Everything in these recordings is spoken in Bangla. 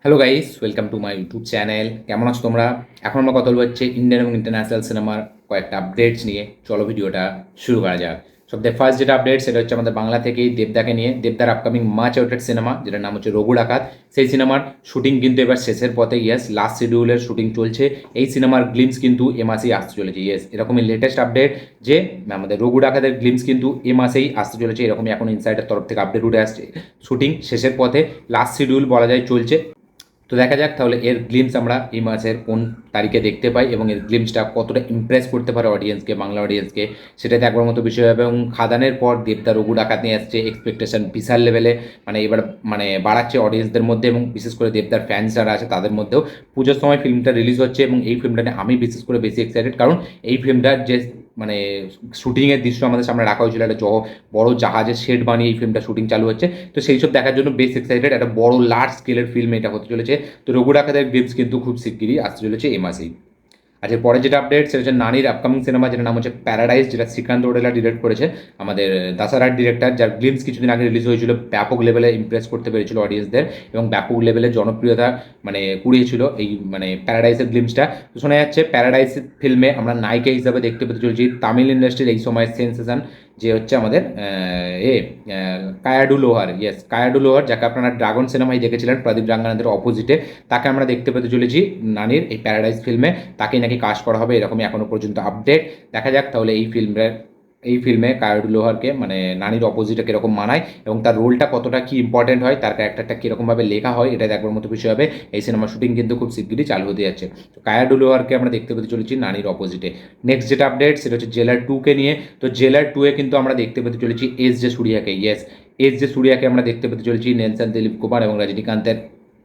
Hello guys, welcome to my YouTube channel. কেমন আছো তোমরা? এখন আমরা কথা বলবো হচ্ছে ইন্ডিয়ান এবং ইন্টারন্যাশনাল সিনেমার কয়েকটা আপডেটস নিয়ে। চলো ভিডিওটা শুরু করা যাক। সবথেকে ফার্স্ট যেটা আপডেট সেটা হচ্ছে আমাদের বাংলা থেকেই দেবদাকে নিয়ে। দেবদার আপকামিং মাচ আউটেড সিনেমা যেটার নাম হচ্ছে রঘু ডাকাত, সেই সিনেমার শুটিং কিন্তু এবার শেষের পথে। ইয়েস, লাস্ট শিডিউলের শুটিং চলছে। এই সিনেমার গ্লিমস কিন্তু এ মাসেই আসতে চলেছে। ইয়েস, এরকমই লেটেস্ট আপডেট যে আমাদের রঘু ডাকাতের গ্লিমস কিন্তু এ মাসেই আসতে চলেছে। এরকমই এখন ইনসাইডের তরফ থেকে আপডেট উঠে আসছে। শুটিং শেষের পথে, লাস্ট শিডিউল বলা যায় চলছে। তো দেখা যাক তাহলে এর গ্লিমস আমরা এই মাসের কোন তারিখে দেখতে পাই এবং এর গ্লিমসটা কতটা ইমপ্রেস করতে পারে অডিয়েন্সকে, বাংলা অডিয়েন্সকে, সেটাতে একবার মতো বিষয় হবে। এবং খাদানের পর দেবদার রঘু ডাকাত নিয়ে আসছে, এক্সপেকটেশন বিশাল লেভেলে এবার বাড়াচ্ছে অডিয়েন্সদের মধ্যে এবং বিশেষ করে দেবদার ফ্যান্স যারা আছে তাদের মধ্যেও। পুজোর সময় ফিল্মটা রিলিজ হচ্ছে এবং এই ফিল্মটা নিয়ে আমি বিশেষ করে বেশি এক্সাইটেড, কারণ এই ফিল্মটার যে মানে শুটিংয়ের দৃশ্য আমাদের সামনে রাখা হয়েছিল, একটা বড় জাহাজের শেড বানিয়ে এই ফিল্মটা শুটিং চালু হচ্ছে। তো সেই সব দেখার জন্য বেশ এক্সাইটেড। একটা বড় লার্জ স্কেলের ফিল্ম এটা হতে চলেছে। তো রঘু ডাকাতের গ্লিমস কিন্তু খুব শিগগিরই আসতে চলেছে এই মাসেই। আচ্ছা, পরে যেটা আপডেট সেটা হচ্ছে নানির আপকামিং সিনেমা, যেটার নাম হচ্ছে প্যারাডাইস, যেটা শ্রীকান্ত ওডেলা ডিরেক্ট করেছে, আমাদের দাসারার ডিরেক্টর, যার গ্লিমস কিছুদিন আগে রিলিজ হয়েছিল। ব্যাপক লেভেলে ইমপ্রেস করতে পেরেছিল অডিয়েন্সদের এবং ব্যাপক লেভেলে জনপ্রিয়তা কুড়িয়েছিল এই প্যারাডাইসের গ্লিমসটা। তো শোনা যাচ্ছে প্যারাডাইস ফিল্মে আমরা নায়িকা হিসাবে দেখতে পেতে চলেছি তামিল ইন্ডাস্ট্রির এই সময়ের সেন্সেশন, যে হচ্ছে আমাদের কায়াডু লোহার। ইয়েস, কায়াডু লোহার, যাকে আপনারা ড্রাগন সিনেমায় দেখেছিলেন প্রদীপ রাঙ্গানাথের অপোজিটে, তাকে আমরা দেখতে পেতে চলেছি নানির এই প্যারাডাইস ফিল্মে। তাকেই নাকি কাজ করা হবে, এরকমই এখনো পর্যন্ত আপডেট। দেখা যাক তাহলে এই ফিল্মে কায়াডু লোহারকে নানির অপোজিটে কীরকম মানায় এবং তার রোলটা কতটা কি ইম্পর্টেন্ট হয়, তার ক্যারেক্টারটা কীরকমভাবে লেখা হয়, এটা দেখবার মতো বিষয় হবে। এই সিনেমার শুটিং কিন্তু খুব শিগগিরই চালু হতে যাচ্ছে। তো কায়াডু লোহারকে আমরা দেখতে পেতে চলেছি নানির অপোজিটে। নেক্সট যেটা আপডেট সেটা হচ্ছে জেলার 2-কে নিয়ে। তো জেলার 2-এ কিন্তু আমরা দেখতে পেতে চলেছি এস জে সূর্যাকে। ইয়েস, এস জে সূর্যাকে আমরা দেখতে পেতে চলেছি নেলসন দিলীপ কুমার এবং রজনীকান্তের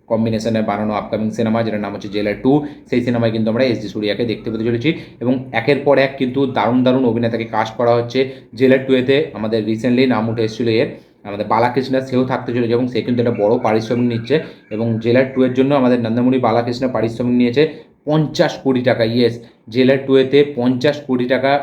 কম্বিনেশনে বানানো আপকামিং সিনেমা, যেটার নাম হচ্ছে জেলার 2। সেই সিনেমায় কিন্তু আমরা এস জি সূর্যাকে দেখতে পেতে চলেছি এবং একের পর এক কিন্তু দারুণ দারুণ অভিনেতাকে কাস্ট করা হচ্ছে জেলার 2-এতে। আমাদের রিসেন্টলি নাম উঠে এসেছিল এর, আমাদের বালাকৃষ্ণা, সেও থাকতে চলেছে এবং সে কিন্তু একটা বড় পারিশ্রমিক নিচ্ছে। এবং জেলার 2-এর জন্য আমাদের নন্দমুরি বালাকৃষ্ণ পারিশ্রমিক নিয়েছে 50 কোটি টাকা। ইয়েস, জেলার 2-এতে 50 কোটি টাকা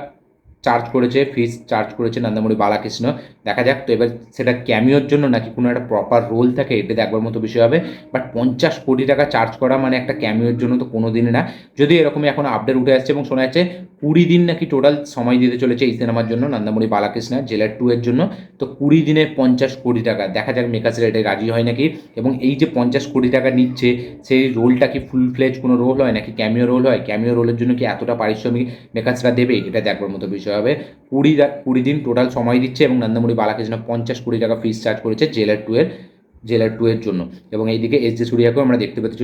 চার্জ করেছে, ফিস চার্জ করেছে নন্দমুরি বালাকৃষ্ণ। দেখা যাক তো এবার সেটা ক্যামিওর জন্য নাকি কোনো একটা প্রপার রোল থাকে, এটা দেখবার মতো বিষয় হবে। বাট 50 কোটি টাকা চার্জ করা মানে একটা ক্যামিওর জন্য তো কোনো দিনই না। যদি এরকমই এখন আপডেট উঠে আসছে এবং শোনা যাচ্ছে 20 দিন নাকি টোটাল সময় দিতে চলেছে এই সিনেমার জন্য নন্দমুরি বালাকৃষ্ণ জেলার 2-এর জন্য। তো 20 দিনে 50 কোটি টাকা, দেখা যাক মেকার্সরা এটাই রাজি হয় নাকি। এবং এই যে 50 কোটি টাকা নিচ্ছে, সেই রোলটা কি ফুল ফ্লেজ কোনো রোল হয় নাকি ক্যামিও রোল হয়, ক্যামিও রোলের জন্য কি এতটা পারিশ্রমিক মেকার্সরা দেবে, এটা দেখবার মতো বিষয় হবে। 20 দিন টোটাল সময় দিচ্ছে এবং নন্দমুরি বালাকৃষ্ণ 50 কোটি টাকা ফিস চার্জ করেছে জেলার 2-এর জন্য। এবং এইদিকে এস জে সূর্যাকেও আমরা দেখতে পেতে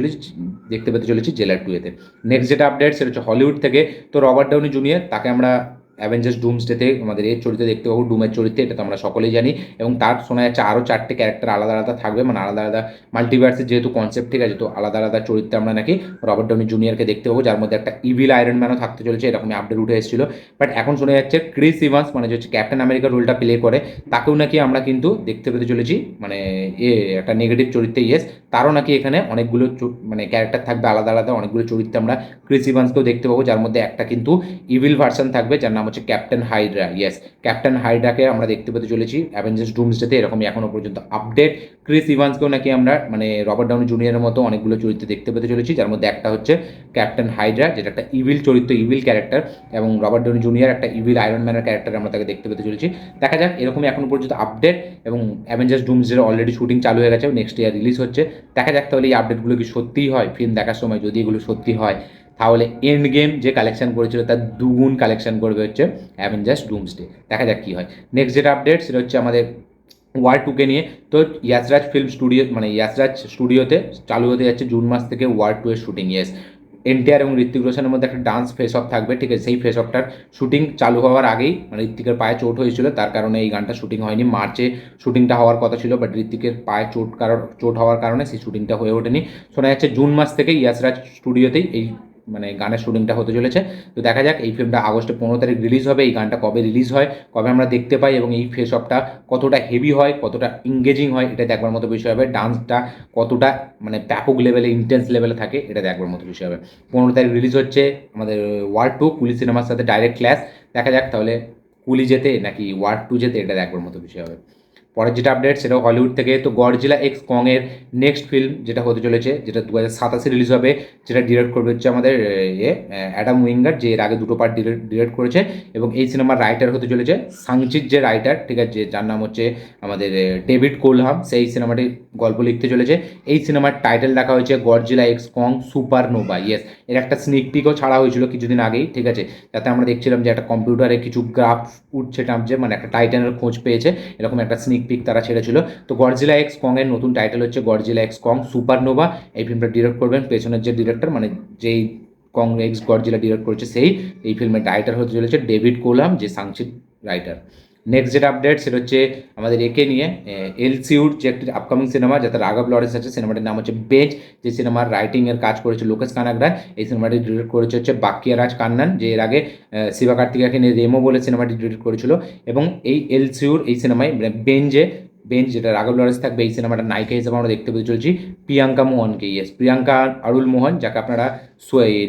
চলেছি জেলার 2-এতে। নেক্সট যেটা আপডেট সেটা হচ্ছে হলিউড থেকে। তো রবার্ট ডাউনি জুনিয়র, তাকে আমরা অ্যাভেঞ্জার্স ডুমসডেতে আমাদের এর চরিত্রে দেখতে পাবো, ডুমের চরিত্রে, এটা তো আমরা সকলেই জানি। এবং তার শোনা যাচ্ছে আরও 4টে ক্যারেক্টার আলাদা আলাদা থাকবে, আলাদা আলাদা মাল্টিভার্সের যেহেতু কনসেপ্ট, ঠিক আছে, তো আলাদা আলাদা চরিত্রে আমরা নাকি রবার্ট ডাউনি জুনিয়রকে দেখতে পাবো, যার মধ্যে একটা ইভিল আয়রন ম্যানও থাকতে চলেছে, এরকমই আপডেট উঠে এসেছিল। বাট এখন শোনা যাচ্ছে ক্রিস ইভান্স, যে হচ্ছে ক্যাপ্টেন আমেরিকার রোলটা প্লে করে, তাকেও নাকি আমরা কিন্তু দেখতে পেতে চলেছি একটা নেগেটিভ চরিত্রে। ইয়েস, তারও নাকি এখানে অনেকগুলো ক্যারেক্টার থাকবে আলাদা আলাদা, অনেকগুলো চরিত্রে আমরা ক্রিস ইভান্সকেও দেখতে পাবো, যার মধ্যে একটা কিন্তু ইভিল ভার্সন থাকবে, যার নাম হচ্ছে ক্যাপ্টেন হাইড্রা। ইয়েস, ক্যাপ্টেন হাইড্রাকে আমরা দেখতে পেতে চলেছি অ্যাভেঞ্জার্স ডুমসডেতে, এরকমই এখনো পর্যন্ত আপডেট। ক্রিস ইভান্সকেও নাকি আমরা রবার্ট ডাউনি জুনিয়রের মতো অনেকগুলো চরিত্রে দেখতে পেতে চলেছি, যার মধ্যে একটা হচ্ছে ক্যাপ্টেন হাইড্রা, যেটা একটা ইভিল চরিত্র, ইভিল ক্যারেক্টার। এবং রবার্ট ডাউনি জুনিয়র একটা ইভিল আয়রন ম্যানের ক্যারেক্টার, আমরা তাকে দেখতে পেতে চলেছি। দেখা যাক, এরকমই এখনো পর্যন্ত আপডেট। এবং অ্যাভেঞ্জার্স ডুমসডের অলরেডি শুটিং চালু হয়ে গেছে, নেক্সট ইয়ার রিলিজ হচ্ছে। দেখা যাক তাহলে এই আপডেটগুলো কি সত্যিই হয় ফিল্ম দেখার সময়। যদি এগুলো সত্যি হয় তাহলে এন্ড গেম যে কালেকশন করেছিল তার দুগুণ কালেকশন করবে হচ্ছে অ্যাভেঞ্জার্স ডুমসডে। দেখা যাক কী হয়। নেক্সট যেটা আপডেট সেটা হচ্ছে আমাদের ওয়ার 2-কে নিয়ে। তো ইয়াসরাজ ফিল্ম স্টুডিও ইয়াসরাজ স্টুডিওতে চালু হতে যাচ্ছে জুন মাস থেকে ওয়ার 2-এর শুটিং। ইয়েস, এনটিআর এবং ঋত্বিক রোশনের মধ্যে একটা ডান্স ফেস অফ থাকবে, ঠিক আছে। সেই ফেস অফটার শুটিং চালু হওয়ার আগেই ঋত্বিকের পায়ে চোট হয়েছিল, তার কারণে এই গানটা শুটিং হয়নি। মার্চে শুটিংটা হওয়ার কথা ছিল, বাট ঋত্বিকের পায়ে চোট হওয়ার কারণে সেই শুটিংটা হয়ে ওঠেনি। শোনা যাচ্ছে জুন মাস থেকে ইয়াসরাজ স্টুডিওতেই এই গানের শুটিংটা হতে চলেছে। তো দেখা যাক, এই ফিল্মটা আগস্টের 15 তারিখ রিলিজ হবে। এই গানটা কবে রিলিজ হয়, কবে আমরা দেখতে পাই এবং এই ফেস অফটা কতটা হেভি হয়, কতটা ইংগেজিং হয়, এটা দেখবার মতো বিষয় হবে। ডান্সটা কতটা ব্যাপক লেভেলে, ইন্টেন্স লেভেলে থাকে, এটা দেখবার মতো বিষয় হবে। 15 তারিখ রিলিজ হচ্ছে আমাদের ওয়ার 2 কুলি সিনেমার সাথে ডাইরেক্ট ক্ল্যাশ। দেখা যাক তাহলে কুলি যেতে নাকি ওয়ার 2 যেতে, এটা দেখবার মতো বিষয় হবে। পরের যেটা আপডেট সেটাও হলিউড থেকে, তো গডজিলা এক্স কং এর নেক্সট ফিল্ম যেটা হতে চলেছে, যেটা 2027 রিলিজ হবে, যেটা ডিরেক্ট করবে হচ্ছে আমাদের অ্যাডাম উইঙ্গার, যে এর আগে দুটো পার্ট ডিরেক্ট করেছে। এবং এই সিনেমার রাইটার হতে চলেছে সাংচিত, যে রাইটার, ঠিক আছে, যার নাম হচ্ছে আমাদের ডেভিড কোলহাম, সেই সিনেমাটি গল্প লিখতে চলেছে। এই সিনেমার টাইটেল রাখা হয়েছে Godzilla x Kong supernova. Yes, এর একটা স্নিক পিকও ছাড়া হয়েছিল কিছুদিন আগেই, ঠিক আছে, যাতে আমরা দেখছিলাম যে একটা কম্পিউটারে কিছু গ্রাফ উঠছে টামছে, মানে একটা টাইটানের খোঁজ পেয়েছে, এরকম একটা স্নিক পিক তারা ছেড়েছিল। তো গডজিলা এক্স কং এর নতুন টাইটেল হচ্ছে গডজিলা এক্স কং সুপারনোভা। এই ফিল্মটা ডিরেক্ট করবেন পেছনের যে ডিরেক্টর, মানে যেই কং এক্স গডজিলা ডিরেক্ট করেছে সেই, এই ফিল্মের রাইটার হতে চলেছে ডেভিড কোলহাম, যে সাংচিত রাইটার। নেক্সট যেটা আপডেট সেটা হচ্ছে আমাদের একে নিয়ে, এলসিউর যে একটি আপকামিং সিনেমা, যাতে রাঘব লরেন্স আছে, সিনেমাটির নাম হচ্ছে বেঞ্চ, যে সিনেমার রাইটিংয়ের কাজ করেছে লোকেশ কানাগড়া। এই সিনেমাটি ডিরেক্ট করেছে হচ্ছে বাকিয়ারাজ কান্নান, যে এর আগে শিবাকার্তিকাকে নিয়ে রেমো বলে সিনেমাটি ডিরেক্ট করেছিল। এবং এই এলসিউর এই সিনেমায় মানে বেঞ্চ যেটা রাঘব লরেন্স থাকবে, এই সিনেমাটার নায়িকা হিসেবে আমরা দেখতে পেতে চলেছি প্রিয়াঙ্কা মোহনকে। ইয়েস, প্রিয়াঙ্কা আরুল মোহন, যাকে আপনারা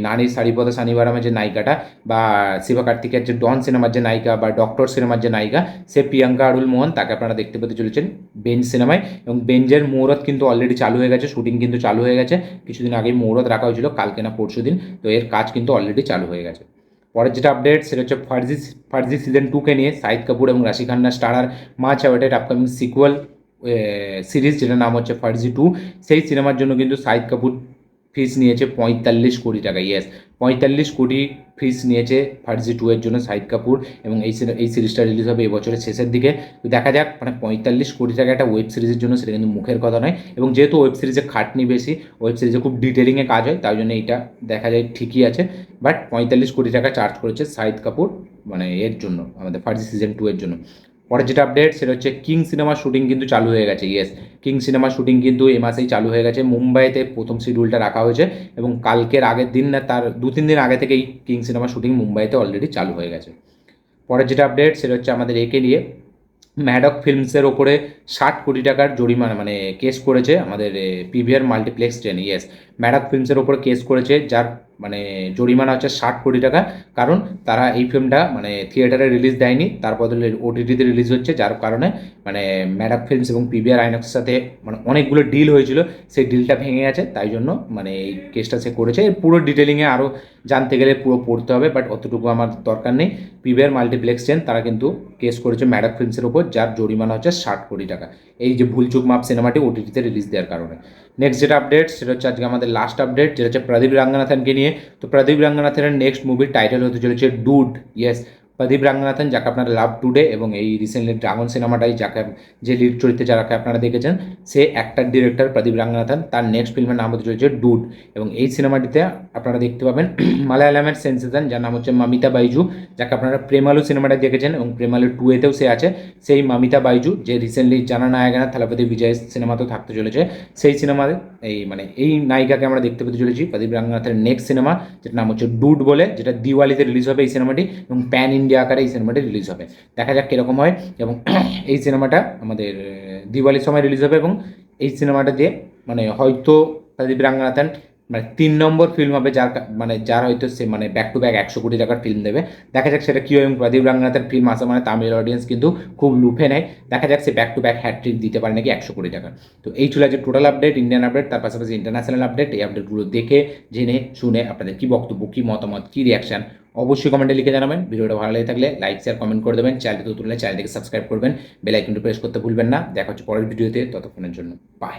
নারী সারিপথা শানিবারামের যে নায়িকাটা, বা শিবকার্তিকের যে ডন সিনেমার যে নায়িকা, বা ডক্টর সিনেমার যে নায়িকা, সে প্রিয়াঙ্কা আরুল মোহন, তাকে আপনারা দেখতে পেতে চলেছেন বেঞ্চ সিনেমায়। এবং বেঞ্জের মুহূর্ত কিন্তু অলরেডি চালু হয়ে গেছে, শুটিং কিন্তু চালু হয়ে গেছে, কিছুদিন আগেই মুহূর্ত রাখা হয়েছিল, কালকে না পরশু দিন, তো এর কাজ কিন্তু অলরেডি চালু হয়ে গেছে। পরের যেটা আপডেট সেটা হচ্ছে ফার্জি সিজন 2কে নিয়ে, শাহিদ কাপুর এবং রাশি Khanna starrer much awaited upcoming sequel series, যেটার নাম হচ্ছে ফার্জি 2। সেই সিনেমার জন্য কিন্তু শাহিদ কাপুর ফিস নিয়েছে 45 কোটি টাকা। ইয়েস, 45 কোটি ফিস নিয়েছে ফার্জি 2 এর জন্য শাহিদ কাপুর। এবং এই সিরিজটা রিলিজ হবে এবছরের শেষের দিকে। তো দেখা যাক, মানে 45 কোটি টাকা একটা ওয়েব সিরিজের জন্য, সেটা কিন্তু মুখের কথা নয়। এবং যেহেতু ওয়েব সিরিজে খাটনি বেশি, ওয়েব সিরিজে খুব ডিটেলিংয়ে কাজ হয়, তাই জন্য এইটা দেখা যায় ঠিকই আছে। বাট 45 কোটি টাকা চার্জ করেছে শাহিদ কাপুর, মানে এর জন্য, আমাদের ফার্জি সিজন 2 এর জন্য। পরের যেটা আপডেট সেটা হচ্ছে কিং সিনেমার শুটিং কিন্তু চালু হয়ে গেছে। ইয়েস, কিং সিনেমার শুটিং কিন্তু এই মাসেই চালু হয়ে গেছে। মুম্বাইতে প্রথম শিডিউলটা রাখা হয়েছে, এবং কালকের আগের দিন না তার 2-3 দিন আগে থেকেই কিং সিনেমার শুটিং মুম্বাইতে অলরেডি চালু হয়ে গেছে। পরের যেটা আপডেট সেটা হচ্ছে আমাদের একে নিয়ে, ম্যাডক ফিল্মসের ওপরে 60 কোটি টাকার জরিমানা, মানে কেস করেছে আমাদের PVR multiplex chain. Yes, Maddock ফিল্মসের ওপরে কেস করেছে, যার মানে জরিমানা হচ্ছে 60 কোটি টাকা। কারণ তারা এই ফিল্মটা মানে থিয়েটারে রিলিজ দেয়নি, তার বদলে ওটিটিতে রিলিজ হচ্ছে, যার কারণে মানে ম্যাডক ফিল্মস এবং পিভিআর আইনক্সের সাথে মানে অনেকগুলো ডিল হয়েছিল, সেই ডিলটা ভেঙে গেছে, তাই জন্য মানে এই কেসটা সে করেছে। এর পুরো ডিটেলিংয়ে আরও জানতে গেলে পুরো পড়তে হবে, বাট অতটুকু আমার দরকার নেই। পিভিআর মাল্টিপ্লেক্স চেন তারা কিন্তু কেস করেছে ম্যাডক ফিল্মসের ওপর, যার জরিমানা হচ্ছে 60 কোটি টাকা, এই যে ভুলচুক মাপ সিনেমাটি ওটিটিতে রিলিজ দেওয়ার কারণে। নেক্সট যেটা আপডেট সেটা হচ্ছে আজকে আমাদের লাস্ট আপডেট, যেটা হচ্ছে প্রদীপ রাঙ্গানাথনকে নিয়ে। তো প্রদীপ রাঙ্গানাথনের নেক্সট মুভির টাইটেল হতে চলেছে ডুড। ইয়েস, প্রদীপ রাঙ্গানাথন, যাকে আপনারা লাভ টুডে এবং এই রিসেন্টলি ড্রাগন সিনেমাটাই, যাকে যে লিড চরিত্রে যাকে আপনারা দেখেছেন, সে অ্যাক্টর ডিরেক্টর প্রদীপ রাঙ্গানাথন, তার নেক্সট ফিল্মের নাম হতে চলেছে ডুড। এবং এই সিনেমাটিতে আপনারা দেখতে পাবেন মালায়ালামের সেন্সেশন, যার নাম হচ্ছে মামিতা বাইজু, যাকে আপনারা প্রেমালু সিনেমাটা দেখেছেন, এবং প্রেমালু 2-এতেও সে আছে। সেই মামিতা বাইজু, যে রিসেন্টলি জানা নায়কনা থালাপতি বিজয় সিনেমাতেও থাকতে চলেছে, সেই সিনেমায় এই নায়িকাকে আমরা দেখতে পেতে চলেছি প্রদীপ রাঙ্গানাথের নেক্সট সিনেমা, যেটার নাম হচ্ছে ডুড বলে, যেটা দিওয়ালিতে রিলিজ হবে এই সিনেমাটি, এবং প্যান ইন্ডিয়া আকারে এই সিনেমাটি রিলিজ হবে। দেখা যাক কীরকম হয়। এবং এই সিনেমাটা আমাদের দিওয়ালির সময় রিলিজ হবে, এবং এই সিনেমাটা দিয়ে মানে হয়তো প্রদীপ রাঙ্গানাথন মানে 3 নম্বর ফিল্ম হবে, যার হয়তো সে মানে ব্যাক টু ব্যাক 100 কোটি টাকার ফিল্ম দেবে। দেখা যাক সেটা কী হয়। এবং প্রদীপ রাঙ্গানাথের ফিল্ম আসা মানে তামিল অডিয়েন্স কিন্তু খুব লুফে নেয়। দেখা যাক সে ব্যাক টু ব্যাক হ্যাট্রিক দিতে পারে নাকি 100 কোটি টাকা। তো এই ছিল যে টোটাল আপডেট, ইন্ডিয়ান আপডেট, তার পাশাপাশি ইন্টারন্যাশনাল আপডেট। এই আপডেটগুলো দেখে জেনে শুনে আপনাদের কী বক্তব্য, কী মতামত, কী রিয়াকশান অবশ্যই কমেন্টে লিখে জানাবেন। ভিডিওটা ভালো লেগে থাকলে লাইক শেয়ার কমেন্ট করে দেবেন। চ্যানেলটি নতুন হলে চ্যানেলটিকে সাবস্ক্রাইব করবেন, বেল আইকনটি প্রেস করতে ভুলবেন না। দেখা হচ্ছে পরের ভিডিওতে, ততক্ষণের জন্য বাই।